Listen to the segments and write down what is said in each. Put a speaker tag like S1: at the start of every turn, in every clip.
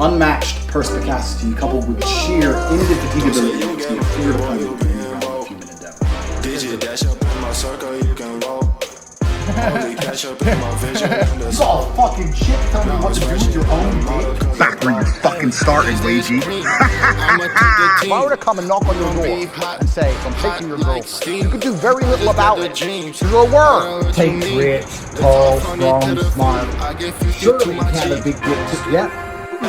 S1: Unmatched perspicacity coupled with sheer indefatigability makes me a clear opponent in any realm of human endeavor.
S2: Did you dash up in my circle? You can roll. Only catch up in my vision.
S1: You all fucking shit. Tell me what to do with your own dick.
S3: Back where you fucking started, Wagey.
S4: If I were to come and knock on your door and say, I'm taking your girlfriend, you could do very little about it. You're a worm.
S5: Tate's rich, tall, strong, smart. Surely he had a big dick too. Yeah.
S4: I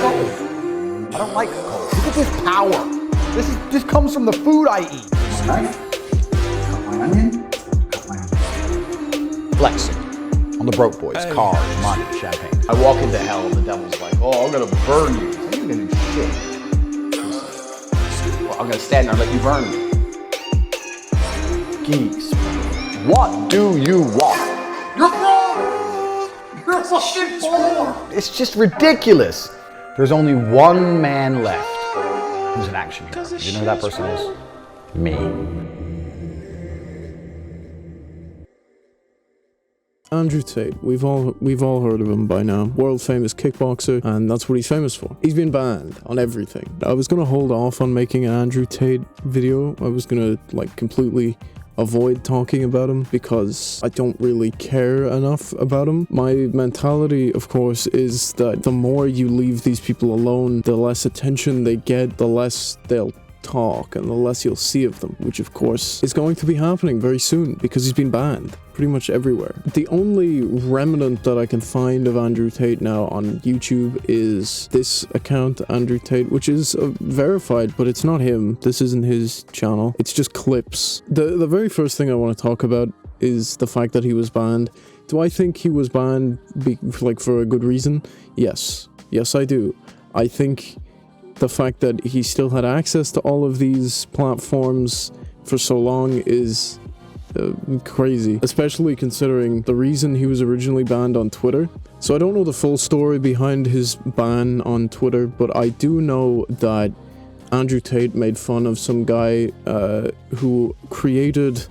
S4: don't like cold. Look at this power. This comes from the food I eat.
S1: Knife. Cut my onion. Cut my onion.
S4: Flexing on the broke boys, cars, money, champagne. I walk into hell and the devil's like, oh, I'm gonna burn you. I ain't gonna do shit. Well, I'm gonna stand there and let you burn me. Geeks, what do you want?
S1: You're wrong! You're a fucking fool!
S4: It's just ridiculous. There's only one man left who's an action hero. Do you know who that person is? Me.
S6: Andrew Tate, we've all heard of him by now. World famous kickboxer, and that's what he's famous for. He's been banned on everything. I was gonna hold off on making an Andrew Tate video. I was gonna like completely avoid talking about him because I don't really care enough about him. My mentality, of course, is that the more you leave these people alone, the less attention they get, the less they'll talk and the less you'll see of them, which of course is going to be happening very soon because he's been banned pretty much everywhere. The only remnant that I can find of Andrew Tate now on YouTube is this account, Andrew Tate, which is verified, but it's not him. This isn't his channel. It's just clips. The very first thing I want to talk about is the fact that he was banned. Do I think he was banned for a good reason? Yes. Yes, I do. I think the fact that he still had access to all of these platforms for so long is crazy, especially considering the reason he was originally banned on Twitter. So I don't know the full story behind his ban on Twitter, but I do know that Andrew Tate made fun of some guy who created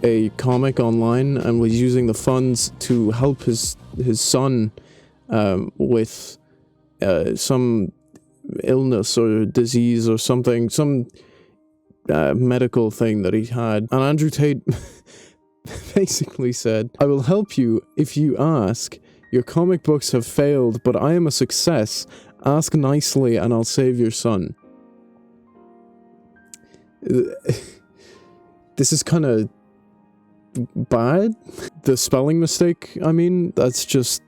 S6: a comic online and was using the funds to help his son with some illness or disease or something, some medical thing that he had. And Andrew Tate basically said, I will help you if you ask. Your comic books have failed, but I am a success. Ask nicely and I'll save your son. This is kind of bad. The spelling mistake, I mean, that's just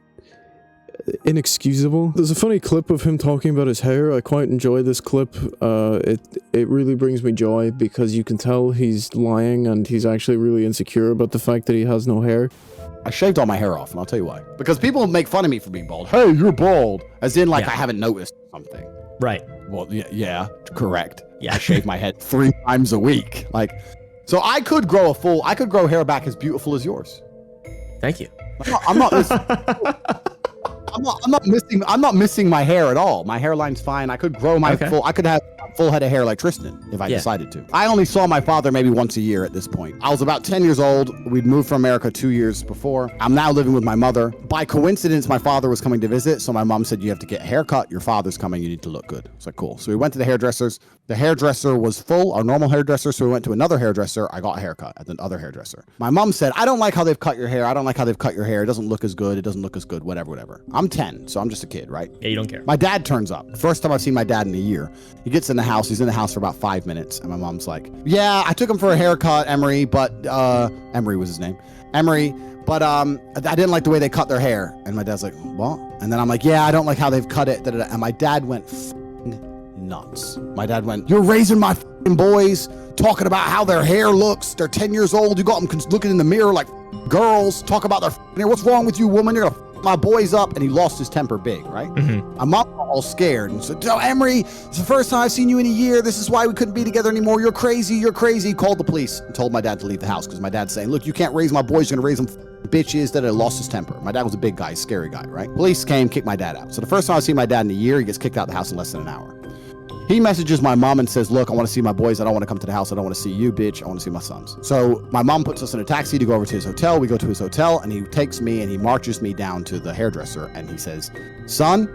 S6: inexcusable. There's a funny clip of him talking about his hair. I quite enjoy this clip. It really brings me joy because you can tell he's lying and he's actually really insecure about the fact that he has no hair.
S4: I shaved all my hair off, and I'll tell you why. Because people make fun of me for being bald. Hey, you're bald. As in, like, I haven't noticed something.
S7: Right.
S4: Well, yeah, correct.
S7: Yeah.
S4: I shave my head 3 times a week. Like, so I could grow hair back as beautiful as yours.
S7: Thank you.
S4: I'm not missing my hair at all. My hairline's fine. I could grow my I could have a full head of hair like Tristan if I decided to. I only saw my father maybe once a year at this point. I was about 10 years old. We'd moved from America 2 years before. I'm now living with my mother. By coincidence, my father was coming to visit, so my mom said, you have to get a haircut. Your father's coming. You need to look good. It's like, cool. So we went to the hairdressers. The hairdresser was full, our normal hairdresser, so we went to another hairdresser. I got a haircut at the other hairdresser. My mom said, I don't like how they've cut your hair. I don't like how they've cut your hair. It doesn't look as good. It doesn't look as good. Whatever. I'm 10, so I'm just a kid, right?
S7: Yeah, you don't care.
S4: My dad turns up. First time I've seen my dad in a year. He gets in the house. He's in the house for about 5 minutes, and my mom's like, yeah, I took him for a haircut, Emery, but, Emery was his name. Emery, but I didn't like the way they cut their hair. And my dad's like, what? And then I'm like, yeah, I don't like how they've cut it. And my dad went nuts. My dad went, you're raising my boys, talking about how their hair looks. They're 10 years old. You got them looking in the mirror like girls. Talk about their hair. What's wrong with you, woman? You're gonna my boys up. And he lost his temper big, right? Mm-hmm. My mom was all scared and said, no, Emery, it's the first time I've seen you in a year. This is why we couldn't be together anymore. You're crazy. You're crazy. Called the police and told my dad to leave the house because my dad's saying, look, you can't raise my boys. You're gonna raise them bitches. That lost his temper. My dad was a big guy, scary guy, right? Police came, kicked my dad out. So the first time I see my dad in a year, he gets kicked out of the house in less than an hour. He messages my mom and says, look, I want to see my boys. I don't want to come to the house. I don't want to see you, bitch. I want to see my sons. So my mom puts us in a taxi to go over to his hotel. We go to his hotel and he takes me and he marches me down to the hairdresser and he says, son,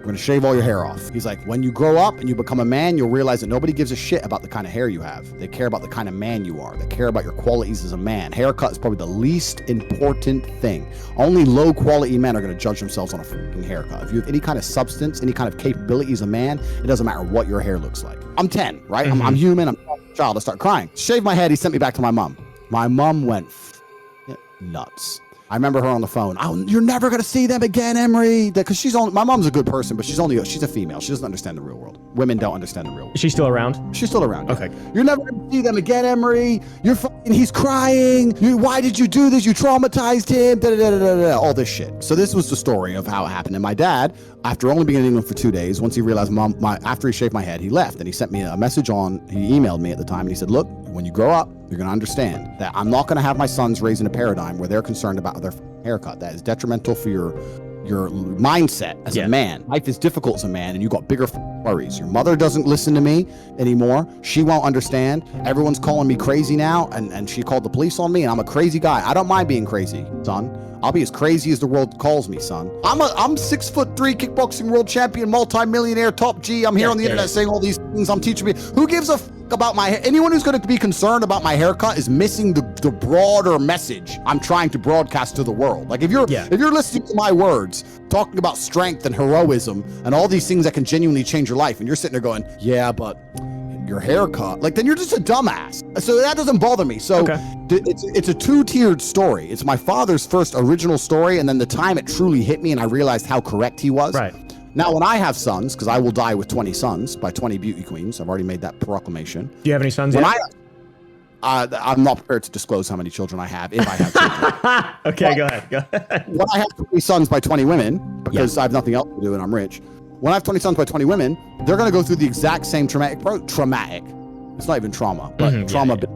S4: We're gonna shave all your hair off. He's like, when you grow up and you become a man, you'll realize that nobody gives a shit about the kind of hair you have. They care about the kind of man you are. They care about your qualities as a man. Haircut is probably the least important thing. Only low quality men are gonna judge themselves on a freaking haircut. If you have any kind of substance, any kind of capability as a man, it doesn't matter what your hair looks like. I'm 10, right? I'm human, I'm a child, I start crying. Shave my head, he sent me back to my mom. My mom went nuts. I remember her on the phone. Oh, you're never gonna see them again, Emery. Because my mom's a good person, but she's a female. She doesn't understand the real world. Women don't understand the real world.
S7: Is she still around?
S4: She's still around.
S7: Okay.
S4: You're never gonna see them again, Emery. He's crying. Why did you do this? You traumatized him. Da, da, da, da, da, all this shit. So this was the story of how it happened. And my dad, after only being in England for 2 days, once he realized after he shaved my head, he left and he sent me a message he emailed me at the time and he said, look, when you grow up, you're gonna understand that I'm not gonna have my sons raised in a paradigm where they're concerned about their haircut. That is detrimental for your mindset as a man. Life is difficult as a man, and you got bigger worries. Your mother doesn't listen to me anymore. She won't understand. Everyone's calling me crazy now, and she called the police on me, and I'm a crazy guy. I don't mind being crazy, son. I'll be as crazy as the world calls me, son. I'm 6'3" kickboxing world champion, multi-millionaire, top G. I'm here on the internet saying all these things. I'm teaching me. Who gives a about my hair? Anyone who's going to be concerned about my haircut is missing the broader message I'm trying to broadcast to the world. Like if you're listening to my words talking about strength and heroism and all these things that can genuinely change your life, and you're sitting there going, yeah, but your haircut, like, then you're just a dumbass. So that doesn't bother me. So it's a two-tiered story. It's my father's first original story, and then the time it truly hit me and I realized how correct he was.
S7: Right.
S4: Now, when I have sons, because I will die with 20 sons by 20 beauty queens, I've already made that proclamation.
S7: Do you have any sons yet?
S4: I'm not prepared to disclose how many children I have, if I have children.
S7: Okay, go ahead.
S4: When I have 20 sons by 20 women, because I have nothing else to do and I'm rich, when I have 20 sons by 20 women, they're going to go through the exact same traumatic. It's not even trauma, but trauma. They're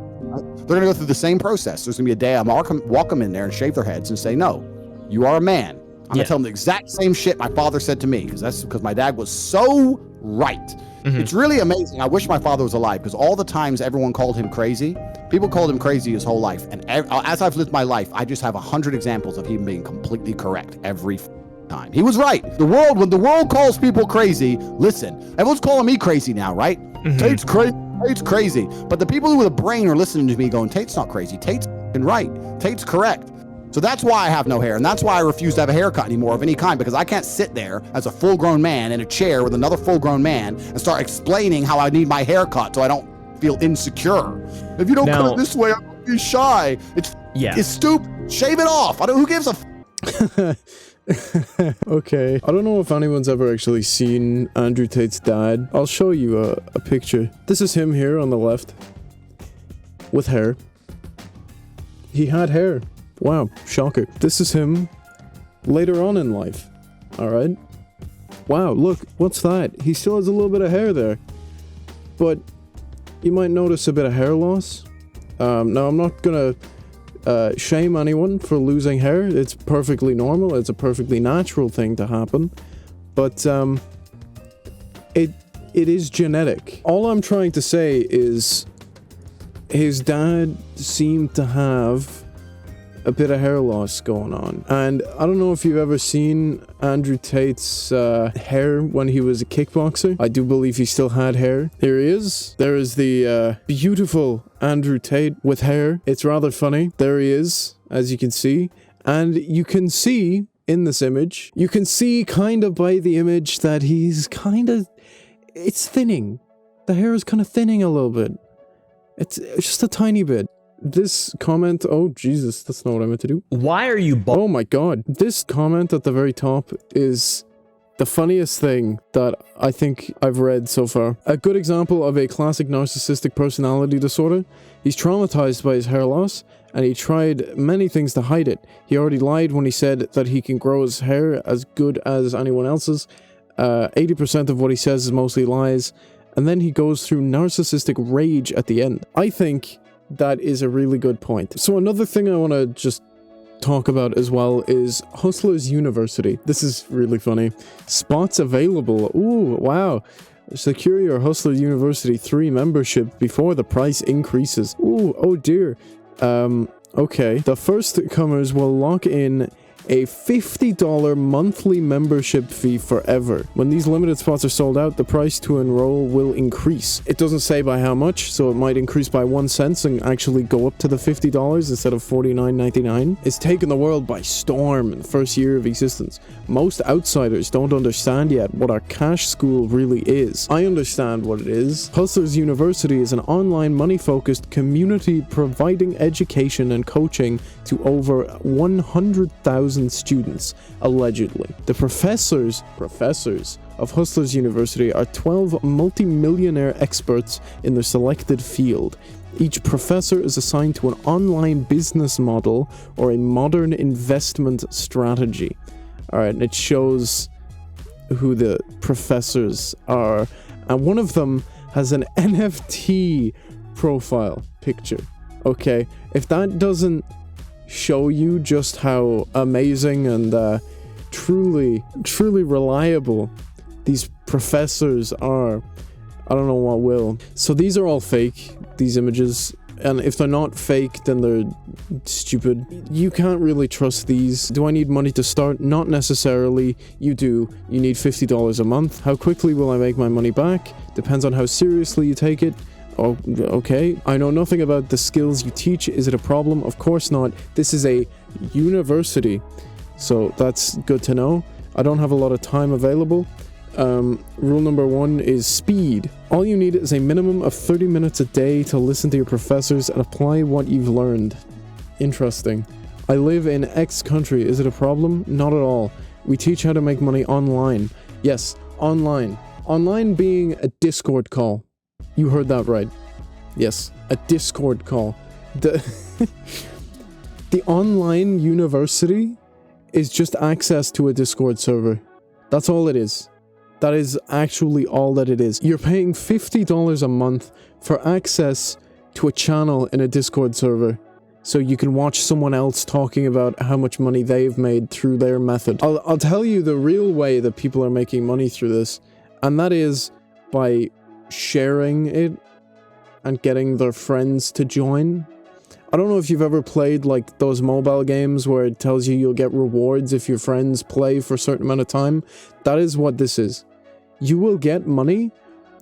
S4: going to go through the same process. There's going to be a day I'm walk them in there and shave their heads and say, no, you are a man. I'm gonna tell them the exact same shit my father said to me, because my dad was so right. It's really amazing. I wish my father was alive, because all the times everyone called him crazy, people called him crazy his whole life. And as I've lived my life, I just have 100 examples of him being completely correct every time. He was right. When the world calls people crazy, listen, everyone's calling me crazy now, right? Tate's crazy. Tate's crazy. But the people with a brain are listening to me going, Tate's not crazy. Tate's right. Tate's correct. So that's why I have no hair, and that's why I refuse to have a haircut anymore of any kind, because I can't sit there as a full-grown man in a chair with another full-grown man and start explaining how I need my haircut so I don't feel insecure. If you don't cut it this way, I'm gonna be shy. It's stupid. Shave it off. Who gives a
S6: Okay, I don't know if anyone's ever actually seen Andrew Tate's dad. I'll show you a picture. This is him here on the left with hair. He had hair. Wow, shocker. This is him later on in life. Alright. Wow, look, what's that? He still has a little bit of hair there. But you might notice a bit of hair loss. Now, I'm not gonna shame anyone for losing hair. It's perfectly normal. It's a perfectly natural thing to happen. But it is genetic. All I'm trying to say is his dad seemed to have a bit of hair loss going on. And I don't know if you've ever seen Andrew Tate's hair when he was a kickboxer. I do believe he still had hair. Here he is. There is the beautiful Andrew Tate with hair. It's rather funny. There he is, as you can see. And you can see in this image, you can see kind of by the image that he's kind of, it's thinning. The hair is kind of thinning a little bit. It's just a tiny bit. This comment, oh Jesus, that's not what I meant to do.
S7: Why are you
S6: oh my god. This comment at the very top is the funniest thing that I think I've read so far. A good example of a classic narcissistic personality disorder. He's traumatized by his hair loss, and he tried many things to hide it. He already lied when he said that he can grow his hair as good as anyone else's. 80% of what he says is mostly lies. And then he goes through narcissistic rage at the end. I think that is a really good point. So another thing I want to just talk about as well is Hustlers University. This is really funny. Spots available. Ooh, wow. Secure your Hustler University 3 membership before the price increases. Ooh, oh dear. Okay. The first comers will lock in a $50 monthly membership fee forever. When these limited spots are sold out, the price to enroll will increase. It doesn't say by how much, so it might increase by 1 cent and actually go up to the $50 instead of $49.99. It's taken the world by storm in the first year of existence. Most outsiders don't understand yet what our cash school really is. I understand what it is. Hustlers University is an online money-focused community providing education and coaching to over 100,000 students, allegedly. The professors of Hustlers University are 12 multi-millionaire experts in their selected field. Each professor is assigned to an online business model or a modern investment strategy. Alright, and it shows who the professors are. And one of them has an NFT profile picture. Okay, if that doesn't show you just how amazing and truly reliable these professors are, I don't know what will. So these are all fake, these images, and if they're not fake, then they're stupid. You can't really trust these. Do I need money to start? Not necessarily. You do. You need $50 a month. How quickly will I make my money back? Depends on how seriously you take it. Oh, okay. I know nothing about the skills you teach. Is it a problem? Of course not. This is a university, so that's good to know. I don't have a lot of time available. Rule number 1 is speed. All you need is a minimum of 30 minutes a day to listen to your professors and apply what you've learned. Interesting. I live in X country. Is it a problem? Not at all. We teach how to make money online. Yes, online. Online being a Discord call. You heard that right. Yes, a Discord call. The online university is just access to a Discord server. That's all it is. That is actually all that it is. You're paying $50 a month for access to a channel in a Discord server, so you can watch someone else talking about how much money they've made through their method. I'll tell you the real way that people are making money through this, and that is by sharing it and getting their friends to join. I don't know if you've ever played like those mobile games where it tells you you'll get rewards if your friends play for a certain amount of time. That is what this is. You will get money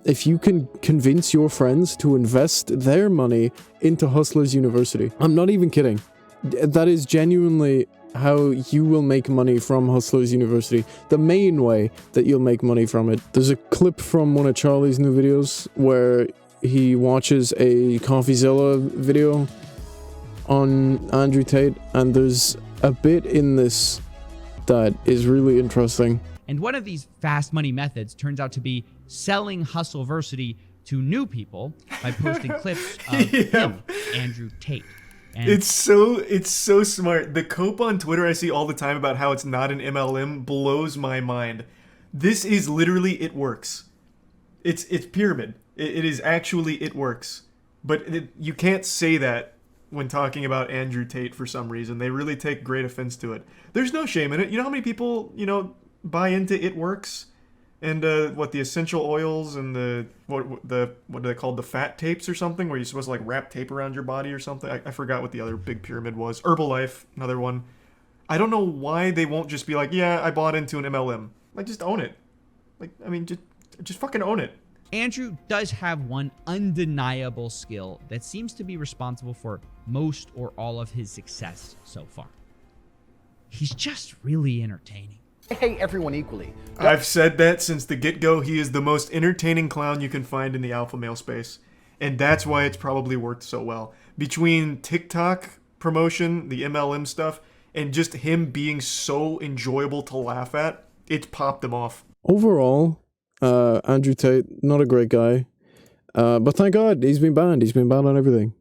S6: if you can convince your friends to invest their money into Hustlers University. I'm not even kidding. That is genuinely how you will make money from Hustlers University. The main way that you'll make money from it. There's a clip from one of Charlie's new videos where he watches a CoffeeZilla video on Andrew Tate, and there's a bit in this that is really interesting.
S8: And one of these fast money methods turns out to be selling Hustleversity to new people by posting clips of him, Andrew Tate. And
S9: it's so smart. The cope on Twitter I see all the time about how it's not an MLM blows my mind. This is literally it works. It's pyramid. It is actually it works. But you can't say that when talking about Andrew Tate for some reason. They really take great offense to it. There's no shame in it. You know how many people, buy into it works? And what the essential oils and what are they called, the fat tapes or something, where you're supposed to like wrap tape around your body or something. I forgot what the other big pyramid was. Herbalife, another one. I don't know why they won't just be like, yeah, I bought into an MLM. Like, just own it. Like, I mean, just fucking own it.
S8: Andrew does have one undeniable skill that seems to be responsible for most or all of his success so far. He's just really entertaining.
S3: I hate everyone equally.
S9: I've said that since the get-go. He is the most entertaining clown you can find in the alpha male space. And that's why it's probably worked so well. Between TikTok promotion, the MLM stuff, and just him being so enjoyable to laugh at, it's popped him off.
S6: Overall, Andrew Tate, not a great guy. But thank God, he's been banned. He's been banned on everything.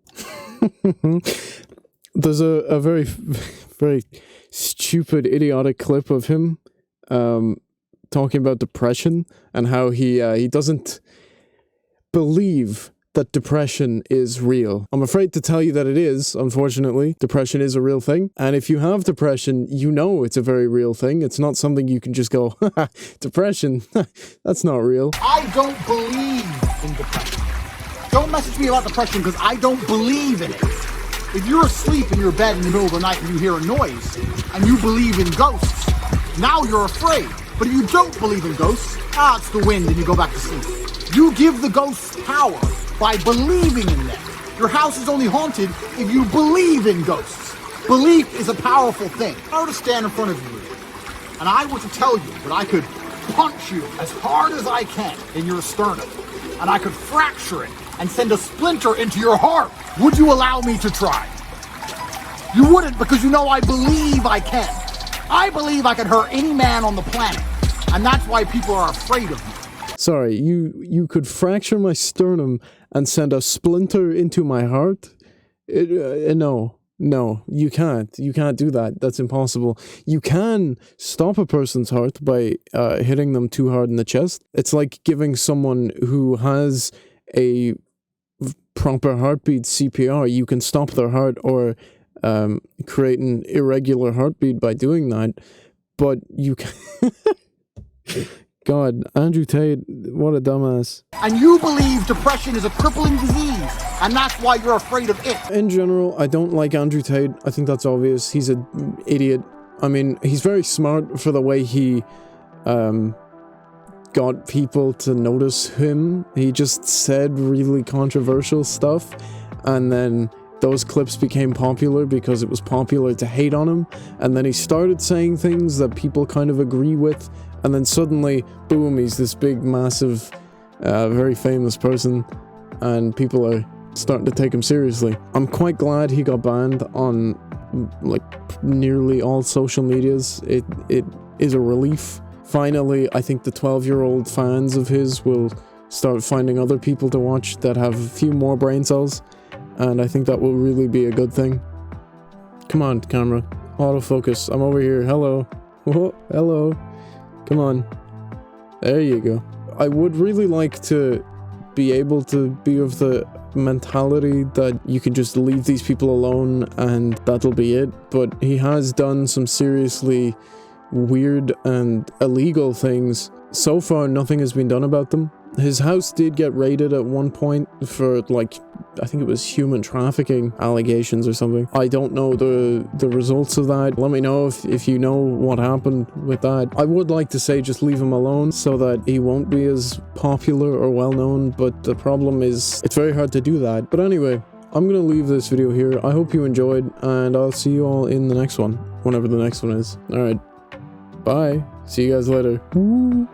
S6: There's a very, very stupid, idiotic clip of him talking about depression and how he doesn't believe that depression is real. I'm afraid to tell you that it is, unfortunately. Depression is a real thing. And if you have depression, you know it's a very real thing. It's not something you can just go, depression, that's not real.
S3: I don't believe in depression. Don't message me about depression because I don't believe in it.
S5: If you're asleep in your bed in the middle of the night and you hear a noise, and you believe in ghosts, now you're afraid. But if you don't believe in ghosts, it's the wind and you go back to sleep. You give the ghosts power by believing in them. Your house is only haunted if you believe in ghosts. Belief is a powerful thing. If I were to stand in front of you, and I were to tell you that I could punch you as hard as I can in your sternum, and I could fracture it and send a splinter into your heart, would you allow me to try? You wouldn't, because you know I believe I can. I believe I can hurt any man on the planet, and that's why people are afraid of me.
S6: Sorry, you could fracture my sternum and send a splinter into my heart? No, you can't. You can't do that. That's impossible. You can stop a person's heart by hitting them too hard in the chest. It's like giving someone who has a proper heartbeat CPR. You can stop their heart or create an irregular heartbeat by doing that. But you can... God, Andrew Tate, what a dumbass.
S5: And you believe depression is a crippling disease, and that's why you're afraid of it.
S6: In general, I don't like Andrew Tate. I think that's obvious. He's an idiot. I mean, he's very smart for the way he got people to notice him. He just said really controversial stuff, and then those clips became popular because it was popular to hate on him, and then he started saying things that people kind of agree with, and then suddenly, boom, he's this big, massive, very famous person, and people are starting to take him seriously. I'm quite glad he got banned on, like, nearly all social medias. It is a relief. Finally, I think the 12-year-old fans of his will start finding other people to watch that have a few more brain cells, and I think that will really be a good thing. Come on, camera. Autofocus. I'm over here. Hello. Oh, hello. Come on. There you go. I would really like to be able to be of the mentality that you can just leave these people alone and that'll be it, but he has done some seriously weird and illegal things. So far, nothing has been done about them. His house did get raided at one point for, like, I think it was human trafficking allegations or something. I don't know the results of that. Let me know if you know what happened with that. I would like to say just leave him alone so that he won't be as popular or well known, but the problem is it's very hard to do that. But anyway, I'm gonna leave this video here. I hope you enjoyed, and I'll see you all in the next one, whenever the next one is. Alright, bye. See you guys later. Woo.